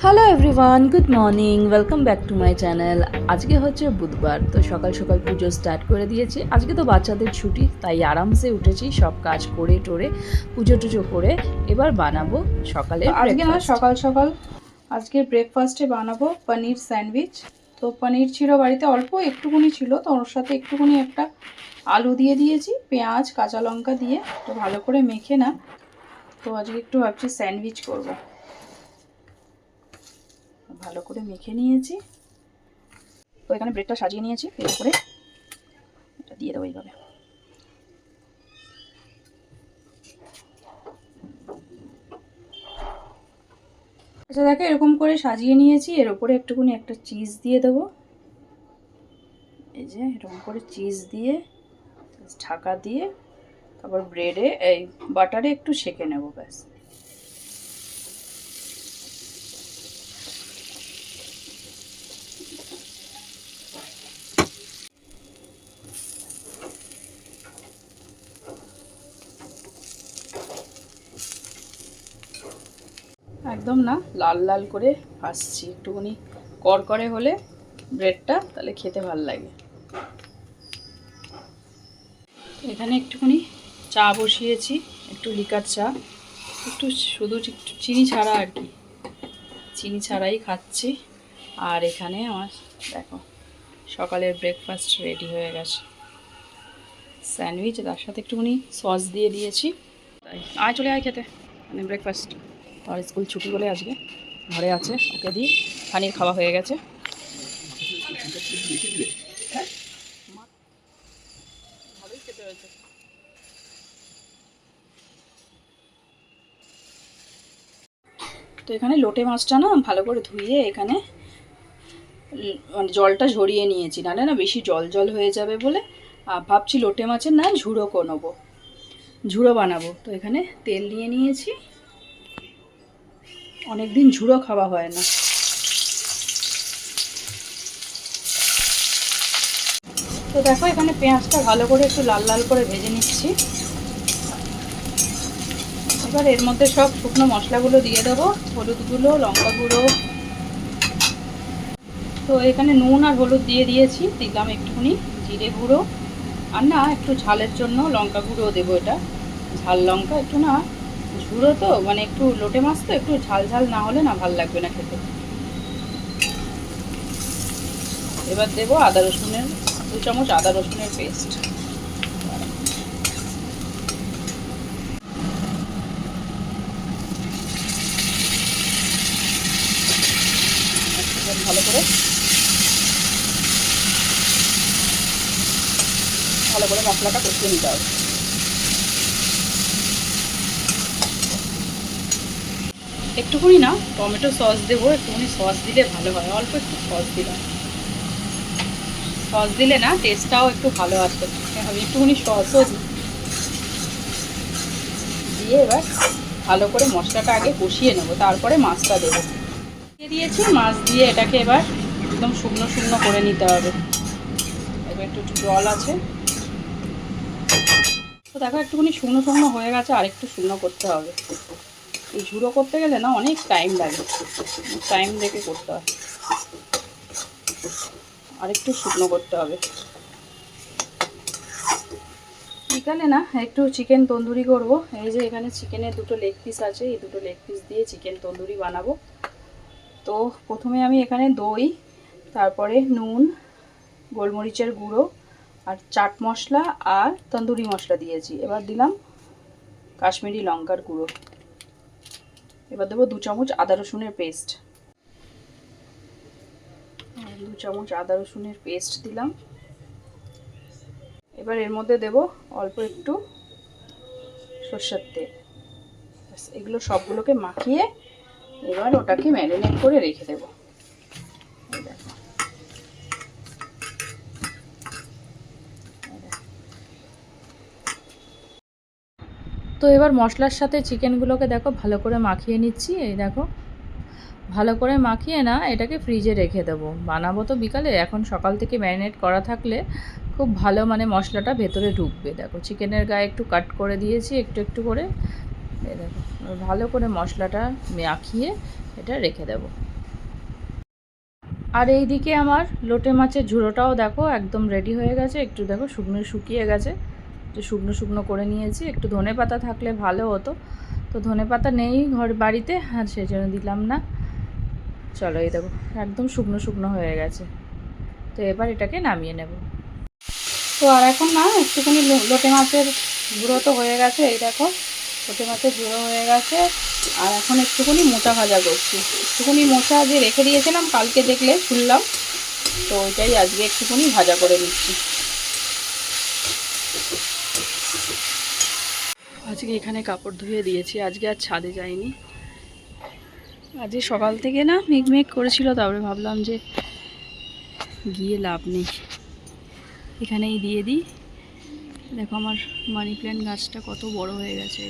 Hello everyone, good morning, welcome back to my channel. আজকে হচ্ছে বুধবার, তো সকাল সকাল পুজো স্টার্ট করে দিয়েছি। আজকে তো বাচ্চাদের ছুটি, তাই আরামসে উঠেছি, সব কাজ করে টোরে পুজো টুজো করে এবার বানাবো সকালে আজকে না ব্রেকফাস্ট। সকাল সকাল আজকে ব্রেকফাস্টে বানাবো পনির স্যান্ডউইচ। তো পনির ছিল বাড়িতে, অল্প একটুখানি ছিল, তো ওর সাথে একটুখানি একটা আলু দিয়ে দিয়েছি, পেঁয়াজ কাঁচা লঙ্কা দিয়ে তো ভালো করে মেখে না। তো আজকে একটু ভাবছি স্যান্ডউইচ করব। ভালো করে মেখে নিয়েছি, তো এখানে ব্রেডটা সাজিয়ে নিয়েছি, এর উপরে এটা দিয়ে দেবো এইভাবে। আচ্ছা দেখো, এরকম করে সাজিয়ে নিয়েছি, এর উপরে একটুখানি একটা চিজ দিয়ে দেবো। এই যে এরকম করে চিজ দিয়ে ঢাকা দিয়ে তারপর ব্রেডে এই বাটারে একটু সেঁকে নেব, ব্যাস। একদম না লাল লাল করে ভাজছি, একটুখানি করকরে হলে ব্রেডটা তাহলে খেতে ভালো লাগে। এখানে একটুখানি চা বসিয়েছি, একটু লিকার চা, একটু শুধু একটু চিনি ছাড়া আর কি, চিনি ছাড়াই খাচ্ছি। আর এখানে আমার দেখো সকালের ব্রেকফাস্ট রেডি হয়ে গেছে, স্যান্ডউইচ, তার সাথে একটুখানি সস দিয়ে দিয়েছি। তাই আয় চলে আয় খেতে, মানে ব্রেকফাস্ট। আর স্কুল ছুটি বলে আজকে ঘরে আছে, ওকে দিই। পানির খাওয়া হয়ে গেছে। ভালোই খেতে হয়েছে। তো এখানে লোটে মাছটা না ভালো করে ধুয়ে এখানে মানে জলটা ঝরিয়ে নিয়েছি, নাহলে না বেশি জল জল হয়ে যাবে বলে ভাবছি লোটে মাছের না ঝুড়ো নেবো, ঝুড়ো বানাবো। তো এখানে তেল নিয়ে নিয়েছি, অনেক দিন ঝুড়ো খাওয়া হয় না। তো দেখো এখানে পেঁয়াজটা ভালো করে একটু লাল লাল করে ভেজে নিচ্ছি। এবার এর মধ্যে সব শুকনো মশলাগুলো দিয়ে দেবো, হলুদ গুঁড়ো, লঙ্কা গুঁড়ো। তো এখানে নুন আর হলুদ দিয়ে দিয়েছি, দিলাম একটুখানি জিরে গুঁড়ো, আর না একটু ঝালের জন্য লঙ্কা গুঁড়ো দেবো। এটা ঝাল লঙ্কা, একটু না ঝুড়ো তো মানে একটু লোটে মাছ তো একটু ঝাল ঝাল না হলে না ভাল লাগবে না খেতে। এবার দেবো আদা রসুনের 2 চামচ আদা রসুনের পেস্ট। ভালো করে ভালো করে মশলাটা কষিয়ে নিতে হবে। একটুখানি না টমেটো সস দেবো, একটুখানি সস দিলে ভালো হয়, অল্প একটু সস দিলাম। সস দিলে না টেস্টটাও একটু ভালো আসবে, আমি একটুখানি সসও দিয়ে এবার ভালো করে মশলাটা আগে কষিয়ে নেবো, তারপরে মাছটা দেবো। দিয়ে দিয়েছি মাছ দিয়ে, এটাকে এবার একদম শুকনো শুকনো করে নিতে হবে। এবার একটু জল আছে, তো দেখো একটুখানি শুকনো শুকনো হয়ে গেছে, আর একটু শুকনো করতে হবে। এই ঝুড়ো করতে গেলে না অনেক টাইম লাগে, টাইম দেখে করতে হয়, আর একটু শুকনো করতে হবে। বিকালে না একটু চিকেন তন্দুরি করব। এই যে এখানে চিকেনের 2টো লেগ পিস আছে, এই 2টো লেগ পিস দিয়ে চিকেন তন্দুরি বানাবো। তো প্রথমে আমি এখানে দই, তারপরে নুন, গোলমরিচের গুঁড়ো আর চাট মশলা আর তন্দুরি মশলা দিয়েছি। এবার দিলাম কাশ্মীরি লঙ্কার গুঁড়ো। এবার দেবো 2 চামচ আদা রসুনের পেস্ট, 2 চামচ আদা রসুনের পেস্ট দিলাম। এবার এর মধ্যে দেব অল্প একটু সরষের তেল। এগুলো সবগুলোকে মাখিয়ে এবার ওটাকে ম্যারিনেট করে রেখে দেবো। তো এবার মশলার সাথে চিকেনগুলোকে দেখো ভালো করে মাখিয়ে নিচ্ছি। এই দেখো ভালো করে মাখিয়ে না এটাকে ফ্রিজে রেখে দেবো, বানাবো তো বিকালে। এখন সকাল থেকে ম্যারিনেট করা থাকলে খুব ভালো মানে মশলাটা ভেতরে ঢুকবে। দেখো চিকেনের গায়ে একটু কাট করে দিয়েছি একটু একটু করে। এই দেখো ভালো করে মশলাটা মাখিয়ে এটা রেখে দেবো। আর এইদিকে আমার লোটে মাছের ঝুড়োটাও দেখো একদম রেডি হয়ে গেছে, একটু দেখো শুকিয়ে গেছে, একটু শুকনো শুকনো করে নিয়েছি। একটু ধনেপাতা থাকলে ভালো হতো, তো ধনেপাতা নেই বাড়িতে, আর সেই জন্য দিলাম না। চলো এই দেখো একদম শুকনো শুকনো হয়ে গেছে, তো এবার এটাকে নামিয়ে নেব। তো আর এখন না একটুখানি লোটে মাছের ঝুড়ো তো হয়ে গেছে, এই দেখো লোটে মাছের ঝুড়ো হয়ে গেছে। আর এখন একটুখানি মোচা ভাজা করছি, একটুখানি মোচা যে রেখে দিয়েছিলাম কালকে দেখলে খুললাম, তো ওইটাই আজকে একটুখানি ভাজা করে নিচ্ছি। আজকে এখানে কাপড় ধুয়ে দিয়েছি, আজকে আর ছাদে যাইনি। আজকে সকাল থেকে না মেঘ করেছিল, তারপরে ভাবলাম যে গিয়ে লাভ নেই, এখানেই দিয়ে দিই। দেখো আমার মানি প্ল্যান্ট গাছটা কত বড় হয়ে গেছে,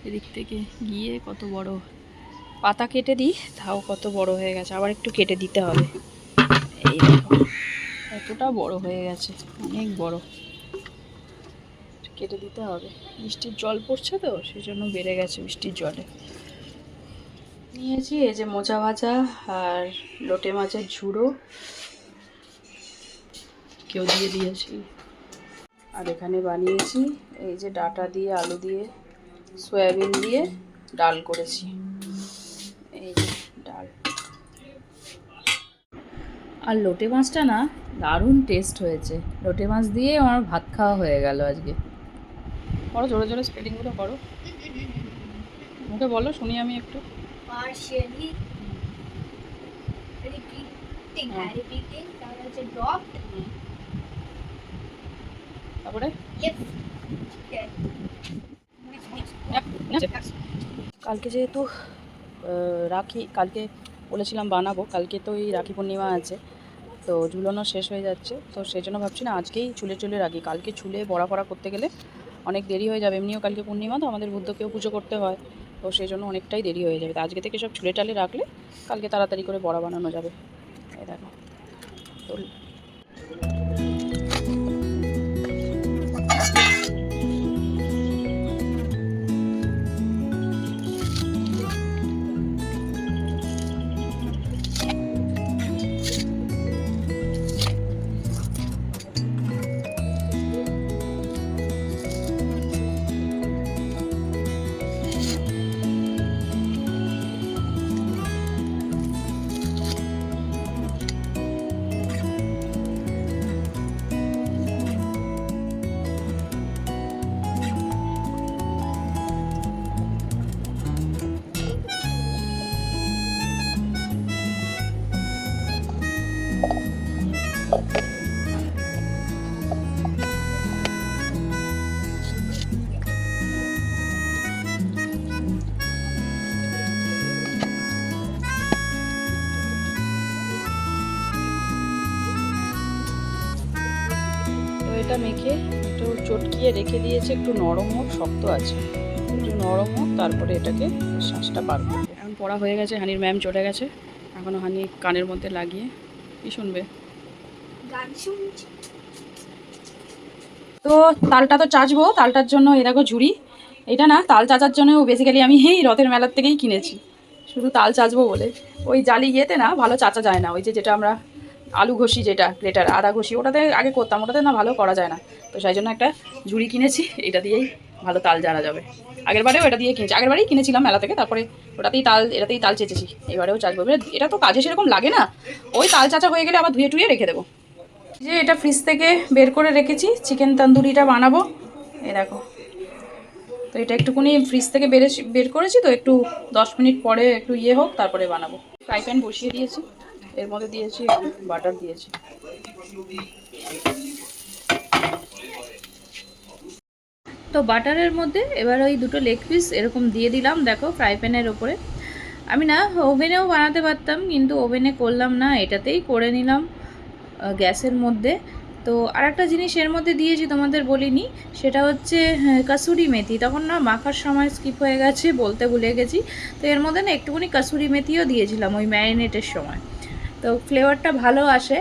এদিক থেকে গিয়ে কত বড়, পাতা কেটে দিই তাও কত বড় হয়ে গেছে, আবার একটু কেটে দিতে হবে। এই দেখো এতটা বড় হয়ে গেছে, অনেক বড়, কেটে দিতে হবে। বৃষ্টির জল পড়ছে তো সেই জন্য বেড়ে গেছে বৃষ্টির জলে। নিয়েছি এই যে মোচা ভাজা আর লোটে মাছের ঝুড়ো কেউ দিয়ে দিয়েছি। আর এখানে বানিয়েছি এই যে ডাঁটা দিয়ে, আলু দিয়ে, সয়াবিন দিয়ে ডাল করেছি, এই যে ডাল। আর লোটে মাছটা না দারুণ টেস্ট হয়েছে, লোটে মাছ দিয়ে আমার ভাত খাওয়া হয়ে গেল আজকে। করো জোরে জোরে স্পেলিংগুলো করো, মুখে বলো শুনি আমি একটু। partially repeating, repeating, তাহলে হচ্ছে ডট, তারপরে if, কালকে যেহেতু রাখি, কালকে বলেছিলাম বানাবো, কালকে তো এই রাখি পূর্ণিমা আছে, তো ঝুলানো শেষ হয়ে যাচ্ছে, তো সেই জন্য ভাবছি না আজকেই চুলে রাখি। কালকে চুলে বড়া ফড়া করতে গেলে অনেক দেরি হয়ে যাবে, এমনিও কালকে পূর্ণিমা, তো আমাদের বুদ্ধকেও পুজো করতে হয়, তো সেই জন্য অনেকটাই দেরি হয়ে যাবে। তো আজকে থেকে সব চুলে টালে রাখলে কালকে তাড়াতাড়ি করে বড়া বানানো যাবে। এই দেখো তো এটা মেখে একটু চটকিয়ে রেখে দিয়েছে, একটু নরম হোক, শক্ত আছে, একটু নরম হোক, তারপরে এটাকে শ্বাসটা বার করবে। এখন পড়া হয়ে গেছে, হানির ম্যাম চলে গেছে, এখনও হানি কানের মধ্যে লাগিয়ে কি শুনবে। গান শুনছি। তো তালটা তো চাচবো, তালটার জন্য এ দেখো ঝুড়ি, এটা না তাল চাচার জন্য বেসিক্যালি আমি রথের মেলার থেকেই কিনেছি, শুধু তাল চাচবো বলে। ওই জালি ইয়েতে না ভালো চাচা যায় না, ওই যেটা আমরা আলু ঘষি, যেটা গ্রেটার আদা ঘষি, ওটাতে আগে করতাম, ওটাতে না ভালো করা যায় না, তো সেই জন্য একটা ঝুড়ি কিনেছি, এটা দিয়েই ভালো তাল জানা যাবে। আগেরবারেও এটা দিয়ে কিনেছি, আগেরবারেই কিনেছিলাম মেলা থেকে, তারপরে এটাতেই তাল চেঁচেছি, এবারেও চাচবো। এটা তো কাজে সেরকম লাগে না, ওই তাল চাচা হয়ে গেলে আবার ধুয়ে টুয়ে রেখে দেবো। যে এটা ফ্রিজ থেকে বের করে রেখেছি, চিকেন তন্দুরিটা বানাবো, এই দেখো। তো এটা একটুখানি ফ্রিজ থেকে বের করেছি, তো একটু 10 মিনিট পরে একটু ইয়ে হোক, তারপরে বানাবো। ফ্রাই প্যান বসিয়ে দিয়েছি, এর মধ্যে দিয়েছি একটু বাটার দিয়েছি। তো বাটারের মধ্যে এবার ওই দুটো লেগ পিস এরকম দিয়ে দিলাম, দেখো ফ্রাই প্যানের ওপরে। আমি না ওভেনেও বানাতে পারতাম, কিন্তু ওভেনে করলাম না, এটাতেই করে নিলাম গ্যাসের মধ্যে। তো আর একটা জিনিস এর মধ্যে দিয়েছি তোমাদের বলিনি, সেটা হচ্ছে কাসুরি মেথি, তখন না মাখার সময় স্কিপ হয়ে গেছে, বলতে ভুলে গেছি। তো এর মধ্যে না একটুখানি কাসুরি মেথিও দিয়েছিলাম ওই ম্যারিনেটের সময়, তো ফ্লেভারটা ভালো আসে।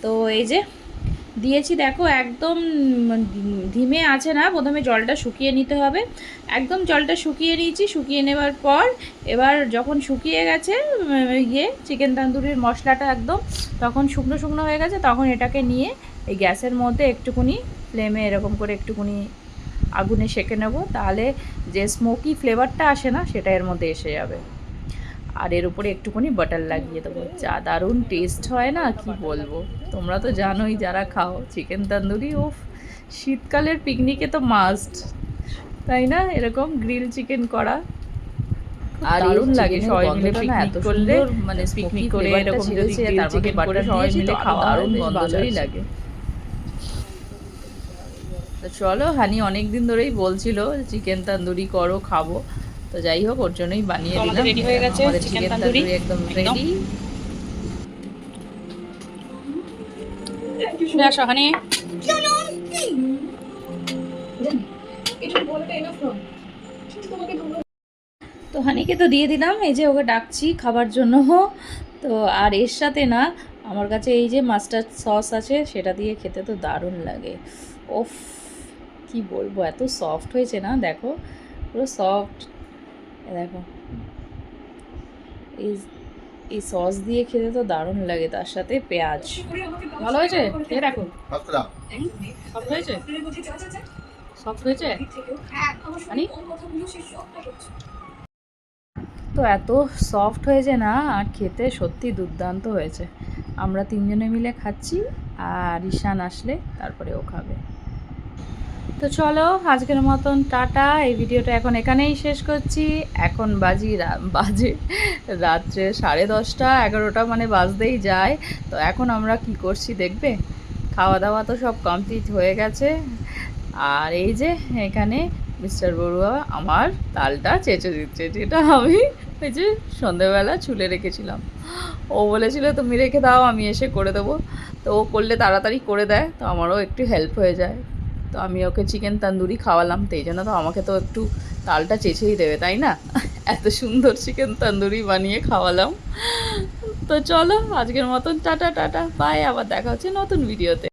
তো এই যে দিয়েছি দেখো একদম ধিমে আছে না, প্রথমে জলটা শুকিয়ে নিতে হবে। একদম জলটা শুকিয়ে নিয়েছি, শুকিয়ে নেবার পর এবার যখন শুকিয়ে গেছে চিকেন তন্দুরির মশলাটা একদম তখন শুকনো শুকনো হয়ে গেছে, তখন এটাকে নিয়ে এই গ্যাসের মধ্যে একটুকুনি ফ্লেমে এরকম করে একটুকুনি আগুনে সেঁকে নেবো, তাহলে যে স্মোকি ফ্লেভারটা আসে না সেটা এর মধ্যে এসে যাবে। আর এর উপরে একটুখানি বাটার লাগিয়ে দেবো, যা দারুণ টেস্ট হয় না কি বলবো। তোমরা তো জানোই যারা খাও চিকেন তন্দুরি, ও শীতকালের পিকনিকে তো মাস্ট, তাই না? এরকম গ্রিল চিকেন করা আর দারুণ এই লাগে chicken এর সবাই মিলে গন্ধটা না পিকনিক এত করলে, সুন্দর, মানে smoky পিকনিক করে flavor টা এরকম যদি ছেড়েছে, গ্রিল তার মধ্যে চিকেন করে butter সবাই দিয়েছি, মিলে তো খাওয়া দারুণ বেশ গন্ধ ভালোই ছাড়ছে। লাগে। তো চলো, হানি অনেক দিন ধরেই বলছিল চিকেন তন্দুরি করো, খাবো। তো যাই হোক, ওর জন্যই বানিয়ে দিলাম। রেডি হয়ে গেছে আমাদের চিকেন চিকেন তন্দুরি তন্দুরি একদম রেডি। আসো হানি। তো হানিকে তো দিয়ে দিলাম, এই যে ওকে ডাকছি খাবার জন্য। তো আর এর সাথে না আমার কাছে এই যে মাস্টার্ড সস আছে, সেটা দিয়ে খেতে তো দারুণ লাগে। ওফ, কি বলবো, এত সফট হয়েছে না, দেখো পুরো সফট। দেখো এই এই সস দিয়ে খেতে তো দারুণ লাগে, তার সাথে পেঁয়াজ। ভালো হয়েছে, খেয়ে দেখো। সফট হয়েছে, সফট হয়েছে হানি। তো এত সফট হয়েছে না, আর খেতে সত্যি দুর্দান্ত হয়েছে। আমরা তিনজনে মিলে খাচ্ছি, আর ঈশান আসলে তারপরে ও খাবে। তো চলো, আজকের মতন টাটা। এই ভিডিওটা এখন এখানেই শেষ করছি। এখন বাজে রাত্রে 10:30, 11টা মানে বাজতেই যায়। তো এখন আমরা কি করছি দেখবে? খাওয়া দাওয়া তো সব কমপ্লিট হয়ে গেছে। আর এই যে এখানে মিস্টার বড়ুয়া আমার তালটা চেঁচে দিচ্ছে, যেটা আমি ওই যে সন্ধেবেলা ছুলে রেখেছিলাম। ও বলেছিল তুমি রেখে দাও, আমি এসে করে দেবো। তো ও করলে তাড়াতাড়ি করে দেয়, তো আমারও একটু হেল্প হয়ে যায়। তো আমি ওকে চিকেন তন্দুরি খাওয়ালাম, তো এই জন্য তো আমাকে তো একটু তালটা চেঁচেই দেবে, তাই না? এত সুন্দর চিকেন তন্দুরি বানিয়ে খাওয়ালাম। তো চলো, আজকের মতন টাটা টাটা বাই, আবার দেখা হচ্ছে নতুন ভিডিওতে।